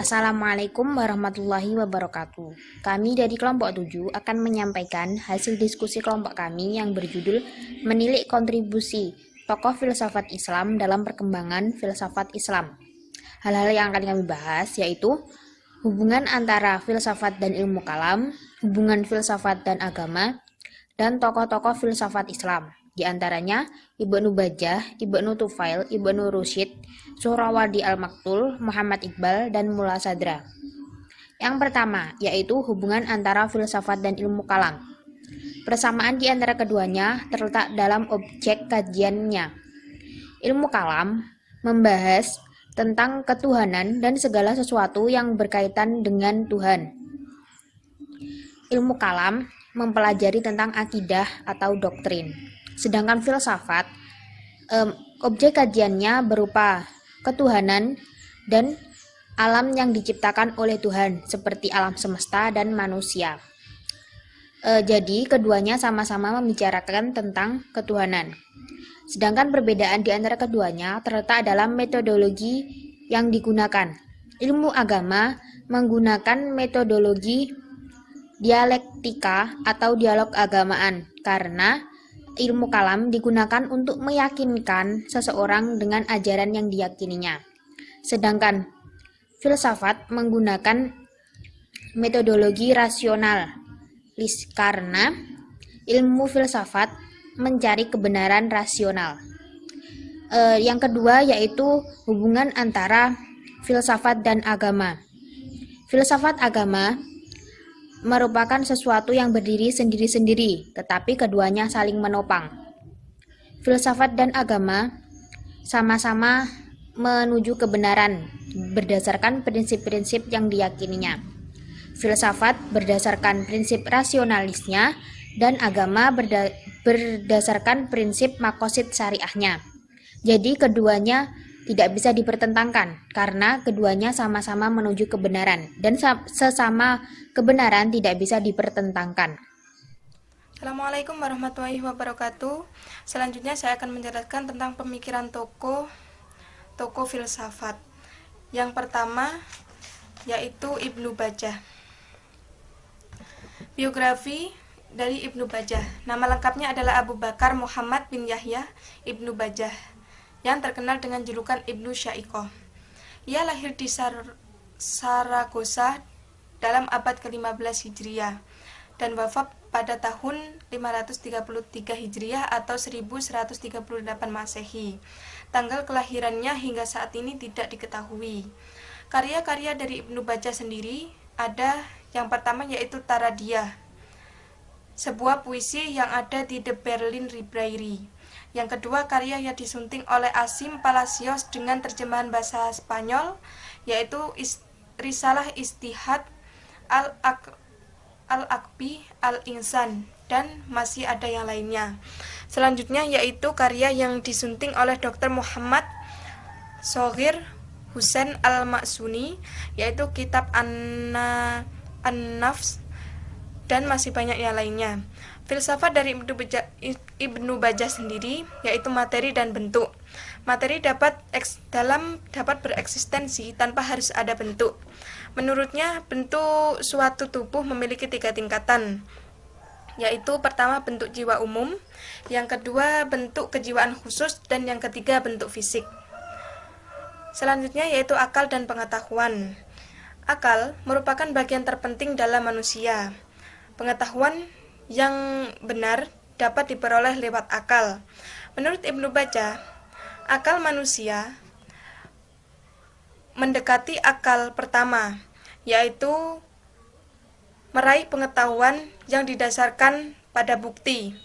Assalamualaikum warahmatullahi wabarakatuh. Kami dari kelompok 7 akan menyampaikan hasil diskusi kelompok kami yang berjudul Menilik Kontribusi Tokoh Filsafat Islam dalam Perkembangan Filsafat Islam. Hal-hal yang akan kami bahas yaitu hubungan antara filsafat dan ilmu kalam, hubungan filsafat dan agama, dan tokoh-tokoh filsafat Islam. Di antaranya Ibnu Bajjah, Ibnu Tufail, Ibnu Rusyid, Suhrawardi Al-Maktul, Muhammad Iqbal, dan Mulla Sadra. Yang pertama, yaitu hubungan antara filsafat dan ilmu kalam. Persamaan di antara keduanya terletak dalam objek kajiannya. Ilmu kalam membahas tentang ketuhanan dan segala sesuatu yang berkaitan dengan Tuhan. Ilmu kalam mempelajari tentang akidah atau doktrin. Sedangkan filsafat, objek kajiannya berupa ketuhanan dan alam yang diciptakan oleh Tuhan, seperti alam semesta dan manusia. Jadi, keduanya sama-sama membicarakan tentang ketuhanan. Sedangkan perbedaan di antara keduanya terletak dalam metodologi yang digunakan. Ilmu agama menggunakan metodologi dialektika atau dialog agamaan, karena ilmu kalam digunakan untuk meyakinkan seseorang dengan ajaran yang diyakininya. Sedangkan filsafat menggunakan metodologi rasionalis karena ilmu filsafat mencari kebenaran rasional. Yang kedua yaitu hubungan antara filsafat dan agama. Filsafat agama merupakan sesuatu yang berdiri sendiri-sendiri, tetapi keduanya saling menopang. Filsafat dan agama sama-sama menuju kebenaran berdasarkan prinsip-prinsip yang diyakininya. Filsafat berdasarkan prinsip rasionalisnya dan agama berdasarkan prinsip makosid syariahnya. Jadi keduanya tidak bisa dipertentangkan karena keduanya sama-sama menuju kebenaran dan sesama kebenaran tidak bisa dipertentangkan. Assalamualaikum warahmatullahi wabarakatuh. Selanjutnya saya akan menjelaskan tentang pemikiran tokoh filsafat. Yang pertama yaitu Ibnu Bajjah. Biografi dari Ibnu Bajjah. Nama lengkapnya adalah Abu Bakar Muhammad bin Yahya Ibnu Bajjah, yang terkenal dengan julukan Ibnu Sya'iqah. Ia lahir di Saragossa dalam abad ke-15 Hijriah dan wafat pada tahun 533 Hijriah atau 1138 Masehi. Tanggal kelahirannya hingga saat ini tidak diketahui. Karya-karya dari Ibnu Bajjah sendiri ada yang pertama yaitu Taradia, sebuah puisi yang ada di The Berlin Library. Yang kedua, karya yang disunting oleh Asim Palacios dengan terjemahan bahasa Spanyol, yaitu Risalah Ijtihad Al-Aqbi Al-Insan, dan masih ada yang lainnya. Selanjutnya yaitu karya yang disunting oleh Dr. Muhammad Shogir Hussein Al-Maksuni, yaitu Kitab An-Nafs, dan masih banyak yang lainnya. Filsafat dari Ibnu Bajjah sendiri yaitu materi dan bentuk. Materi dapat bereksistensi tanpa harus ada bentuk. Menurutnya, bentuk suatu tubuh memiliki 3 tingkatan, yaitu pertama bentuk jiwa umum, yang kedua bentuk kejiwaan khusus, dan yang ketiga bentuk fisik. Selanjutnya yaitu akal dan pengetahuan. Akal merupakan bagian terpenting dalam manusia. Pengetahuan yang benar dapat diperoleh lewat akal. Menurut Ibnu Bajjah, akal manusia mendekati akal pertama, yaitu meraih pengetahuan yang didasarkan pada bukti,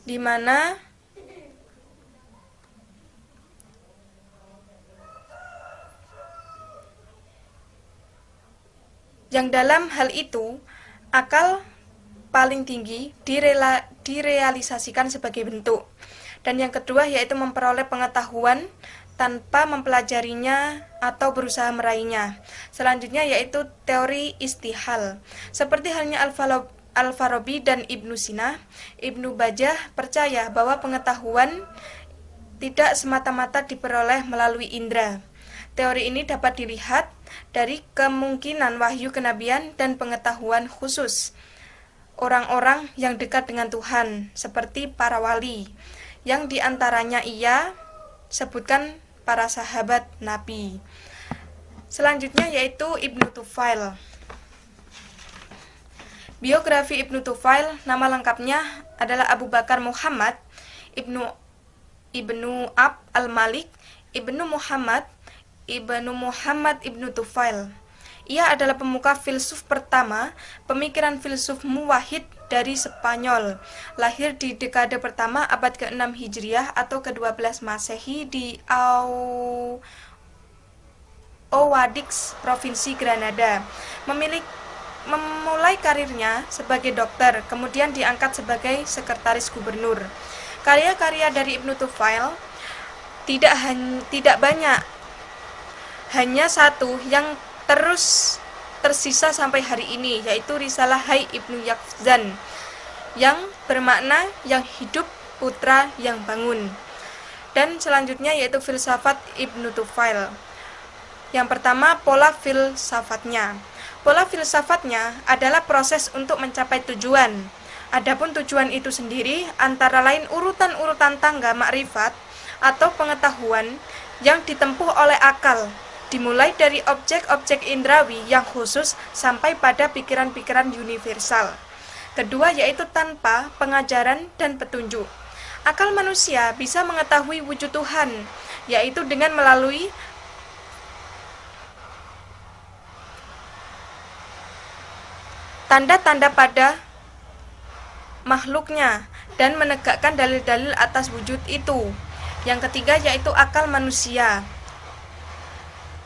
di mana yang dalam hal itu akal paling tinggi direalisasikan sebagai bentuk. Dan yang kedua yaitu memperoleh pengetahuan tanpa mempelajarinya atau berusaha meraihnya. Selanjutnya yaitu teori istihal. Seperti halnya Al-Farabi dan Ibnu Sina, Ibnu Bajjah percaya bahwa pengetahuan tidak semata-mata diperoleh melalui indera, Teori ini dapat dilihat dari kemungkinan wahyu kenabian dan pengetahuan khusus orang-orang yang dekat dengan Tuhan, seperti para wali, yang diantaranya ia sebutkan para sahabat Nabi. Selanjutnya yaitu Ibnu Tufail. Biografi Ibnu Tufail, nama lengkapnya adalah Abu Bakar Muhammad Ibnu Abd al-Malik Ibnu Muhammad Ibnu Tufail. Ia adalah pemuka filsuf pertama, pemikiran filsuf muwahhid dari Spanyol. Lahir di dekade pertama abad ke-6 Hijriah atau ke-12 Masehi di Owadix, Provinsi Granada. Memulai karirnya sebagai dokter, kemudian diangkat sebagai sekretaris gubernur. Karya-karya dari Ibnu Tufail tidak banyak, hanya satu yang terus tersisa sampai hari ini, yaitu Risalah Hai Ibnu Yaqzan, yang bermakna yang hidup, putra yang bangun. Dan selanjutnya yaitu filsafat Ibnu Tufail. Yang pertama, pola filsafatnya. Pola filsafatnya adalah proses untuk mencapai tujuan. Adapun tujuan itu sendiri antara lain urutan-urutan tangga makrifat atau pengetahuan yang ditempuh oleh akal, dimulai dari objek-objek indrawi yang khusus sampai pada pikiran-pikiran universal. Kedua yaitu tanpa pengajaran dan petunjuk. Akal manusia bisa mengetahui wujud Tuhan, yaitu dengan melalui tanda-tanda pada makhluknya dan menegakkan dalil-dalil atas wujud itu. Yang ketiga yaitu akal manusia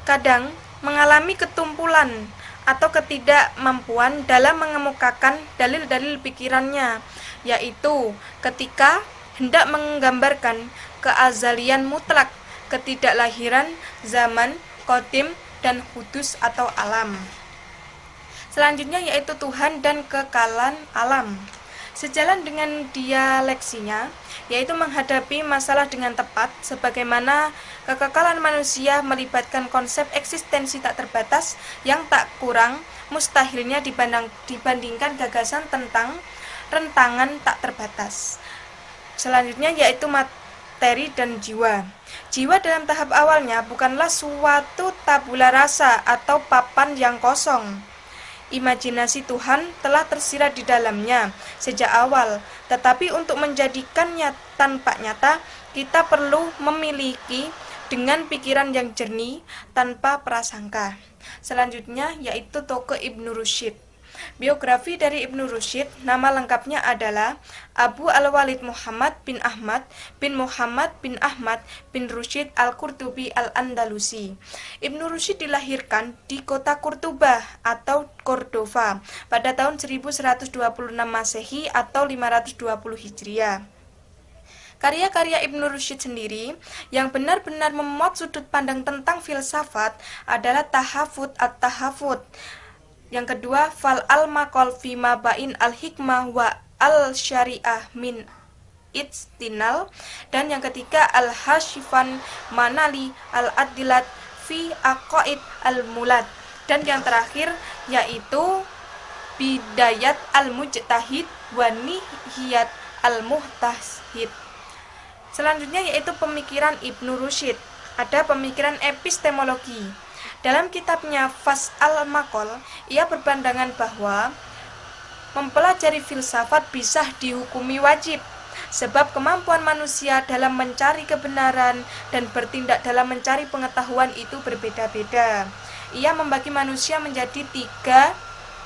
kadang mengalami ketumpulan atau ketidakmampuan dalam mengemukakan dalil-dalil pikirannya, yaitu ketika hendak menggambarkan keazalian mutlak, ketidaklahiran, zaman, qadim, dan hudus atau alam. Selanjutnya yaitu Tuhan dan kekalan alam. Sejalan dengan dialeksinya, yaitu menghadapi masalah dengan tepat, sebagaimana kekekalan manusia melibatkan konsep eksistensi tak terbatas yang tak kurang mustahilnya dibandingkan gagasan tentang rentangan tak terbatas. Selanjutnya yaitu materi dan jiwa. Jiwa dalam tahap awalnya bukanlah suatu tabula rasa atau papan yang kosong. Imajinasi Tuhan telah tersirat di dalamnya sejak awal, tetapi untuk menjadikannya tampak nyata, kita perlu memiliki dengan pikiran yang jernih tanpa prasangka. Selanjutnya yaitu tokoh Ibnu Rusyd. Biografi dari Ibnu Rusyd, nama lengkapnya adalah Abu Al-Walid Muhammad bin Ahmad bin Muhammad bin Ahmad bin Rusyd Al-Qurtubi Al-Andalusi. Ibnu Rusyd dilahirkan di kota Kurtuba atau Cordova pada tahun 1126 Masehi atau 520 Hijriah. Karya-karya Ibnu Rusyd sendiri yang benar-benar memuat sudut pandang tentang filsafat adalah Tahafut at-Tahafut. Yang kedua, Fal al-Maqal fi Mabain al-Hikmah wa al-Syariah min Itstinal, dan yang ketiga Al-Hashifan Manali al-Adilat fi Aqaid al-Mulad, dan yang terakhir yaitu Bidayat al-Mujtahid wa Nihiyat al-Muhtahid. Selanjutnya yaitu pemikiran Ibnu Rusyd. Ada pemikiran epistemologi. Dalam kitabnya Fas al-Maqal, ia berpandangan bahwa mempelajari filsafat bisa dihukumi wajib, sebab kemampuan manusia dalam mencari kebenaran dan bertindak dalam mencari pengetahuan itu berbeda-beda. Ia membagi manusia menjadi 3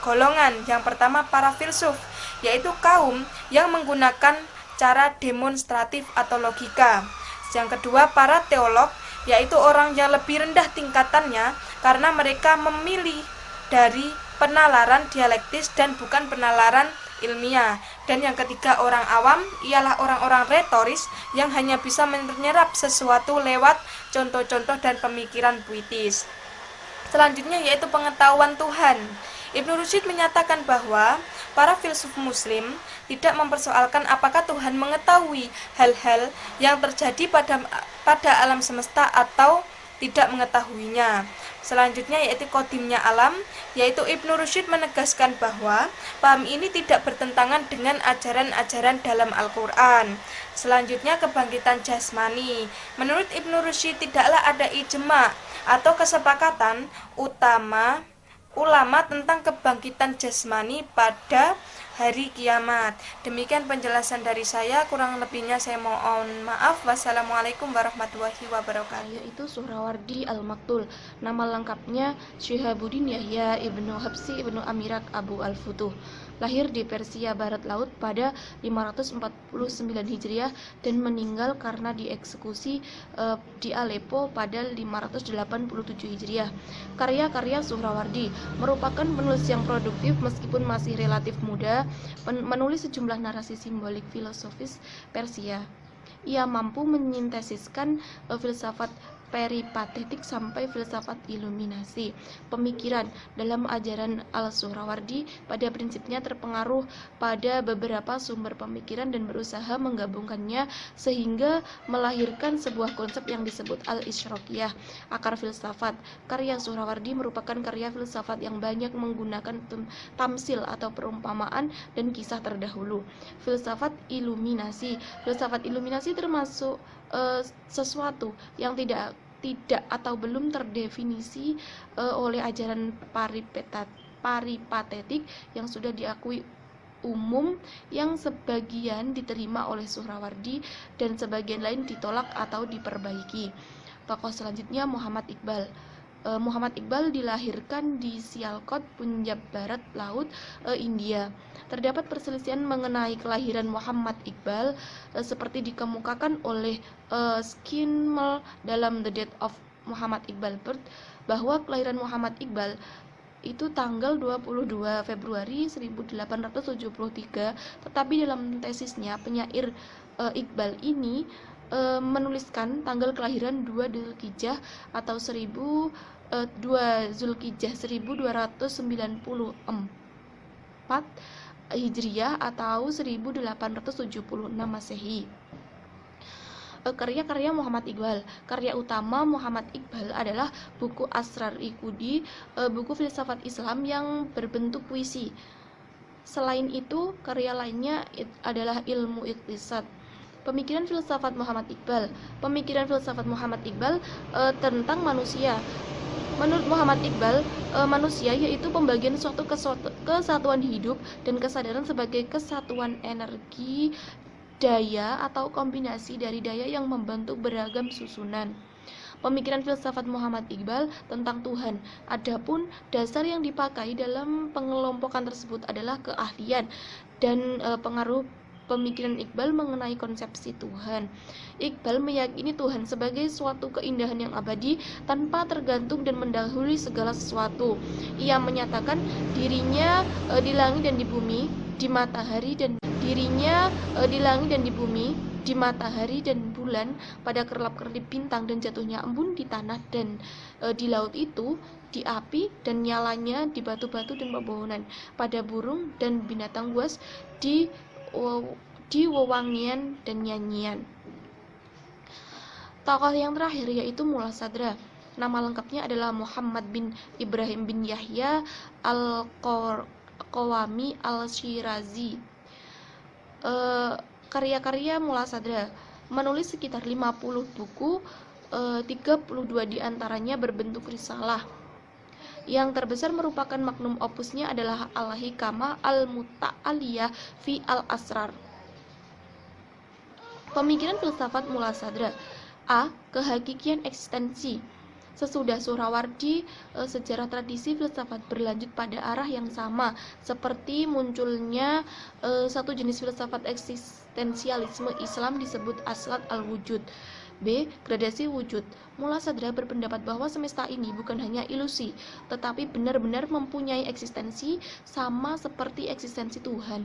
golongan. Yang pertama para filsuf, yaitu kaum yang menggunakan cara demonstratif atau logika. Yang kedua para teolog, yaitu orang yang lebih rendah tingkatannya karena mereka memilih dari penalaran dialektis dan bukan penalaran ilmiah. Dan yang ketiga orang awam, ialah orang-orang retoris yang hanya bisa menyerap sesuatu lewat contoh-contoh dan pemikiran puitis. Selanjutnya yaitu pengetahuan Tuhan. Ibnu Rusyd menyatakan bahwa para filsuf muslim tidak mempersoalkan apakah Tuhan mengetahui hal-hal yang terjadi pada alam semesta atau tidak mengetahuinya. Selanjutnya yaitu kodimnya alam, yaitu Ibnu Rusyid menegaskan bahwa paham ini tidak bertentangan dengan ajaran-ajaran dalam Al-Quran. Selanjutnya kebangkitan jasmani. Menurut Ibnu Rusyid tidaklah ada ijma atau kesepakatan utama ulama tentang kebangkitan jasmani pada hari kiamat. Demikian penjelasan dari saya, kurang lebihnya saya mohon maaf. Wassalamualaikum warahmatullahi wabarakatuh. Yaitu Suhrawardi Al-Maktul. Nama lengkapnya Syihabuddin Yahya Ibnu Habsi Ibnu Amirak Abu Al-Futuh. Lahir di Persia Barat Laut pada 549 Hijriah dan meninggal karena dieksekusi di Aleppo pada 587 Hijriah. Karya-karya Suhrawardi merupakan penulis yang produktif meskipun masih relatif muda, menulis sejumlah narasi simbolik filosofis Persia. Ia mampu menyintesiskan filsafat peripatetik sampai filsafat iluminasi. Pemikiran dalam ajaran Al-Suhrawardi pada prinsipnya terpengaruh pada beberapa sumber pemikiran dan berusaha menggabungkannya sehingga melahirkan sebuah konsep yang disebut Al-Isyraqiyah, akar filsafat. Karya Suhrawardi merupakan karya filsafat yang banyak menggunakan tamsil atau perumpamaan dan kisah terdahulu. Filsafat iluminasi termasuk sesuatu yang tidak atau belum terdefinisi oleh ajaran peripatetik yang sudah diakui umum, yang sebagian diterima oleh Suhrawardi dan sebagian lain ditolak atau diperbaiki. Tokoh selanjutnya Muhammad Iqbal. Muhammad Iqbal dilahirkan di Sialkot, Punjab Barat Laut, India. Terdapat perselisihan mengenai kelahiran Muhammad Iqbal seperti dikemukakan oleh Skinmel dalam The Death of Muhammad Iqbal Birth, bahwa kelahiran Muhammad Iqbal itu tanggal 22 Februari 1873, tetapi dalam tesisnya penyair Iqbal ini menuliskan tanggal kelahiran 2 Dzulhijjah atau 2 Zulhijjah 1294 Hijriah atau 1876 Masehi. Karya-karya Muhammad Iqbal. Karya utama Muhammad Iqbal adalah buku Asrar Iqudi, buku filsafat Islam yang berbentuk puisi. Selain itu, karya lainnya adalah ilmu iktisad. Pemikiran filsafat Muhammad Iqbal. Pemikiran filsafat Muhammad Iqbal tentang manusia. Menurut Muhammad Iqbal, manusia yaitu pembagian suatu kesatuan hidup dan kesadaran sebagai kesatuan energi, daya atau kombinasi dari daya yang membentuk beragam susunan. Pemikiran filsafat Muhammad Iqbal tentang Tuhan. Adapun dasar yang dipakai dalam pengelompokan tersebut adalah keahlian dan pengaruh pemikiran Iqbal mengenai konsepsi Tuhan. Iqbal meyakini Tuhan sebagai suatu keindahan yang abadi tanpa tergantung dan mendahului segala sesuatu. Ia menyatakan dirinya di langit dan di bumi, di matahari dan bulan, pada kerlap-kerlip bintang dan jatuhnya embun di tanah dan di laut itu, di api dan nyalanya di batu-batu dan pepohonan, pada burung dan binatang buas, di wewangian dan nyanyian. Tokoh yang terakhir yaitu Mullah Sadra. Nama lengkapnya adalah Muhammad bin Ibrahim bin Yahya Al-Qawami Al-Shirazi. Karya-karya Mullah Sadra: menulis sekitar 50 buku, 32 diantaranya berbentuk risalah. Yang terbesar merupakan magnum opusnya adalah Al-Hikmah Al-Muta'aliyah fi Al-Asrar. Pemikiran filsafat Mullah Sadra. A. Kehakikian eksistensi. Sesudah Suhrawardi, sejarah tradisi filsafat berlanjut pada arah yang sama, seperti munculnya satu jenis filsafat eksistensialisme Islam disebut Aslat al-Wujud. B. Gradasi wujud. Mullah Sadra berpendapat bahwa semesta ini bukan hanya ilusi, tetapi benar-benar mempunyai eksistensi sama seperti eksistensi Tuhan.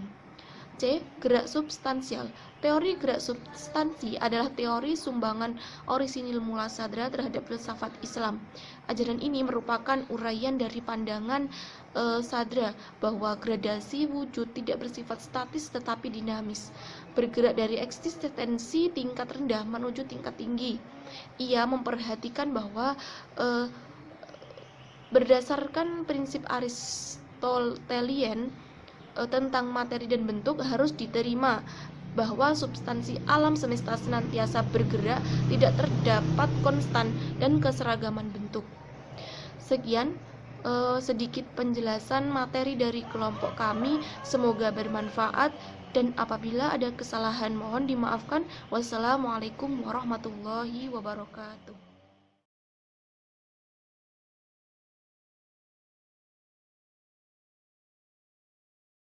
C. Gerak substansial. Teori gerak substansi adalah teori sumbangan orisinil Mullah Sadra terhadap filsafat Islam. Ajaran ini merupakan uraian dari pandangan Sadra bahwa gradasi wujud tidak bersifat statis tetapi dinamis, bergerak dari eksistensi tingkat rendah menuju tingkat tinggi. ia memperhatikan bahwa berdasarkan prinsip Aristotelian tentang materi dan bentuk harus diterima bahwa substansi alam semesta senantiasa bergerak, tidak terdapat konstan dan keseragaman bentuk. Sekian sedikit penjelasan materi dari kelompok kami, semoga bermanfaat, dan apabila ada kesalahan mohon dimaafkan. Wassalamualaikum warahmatullahi wabarakatuh.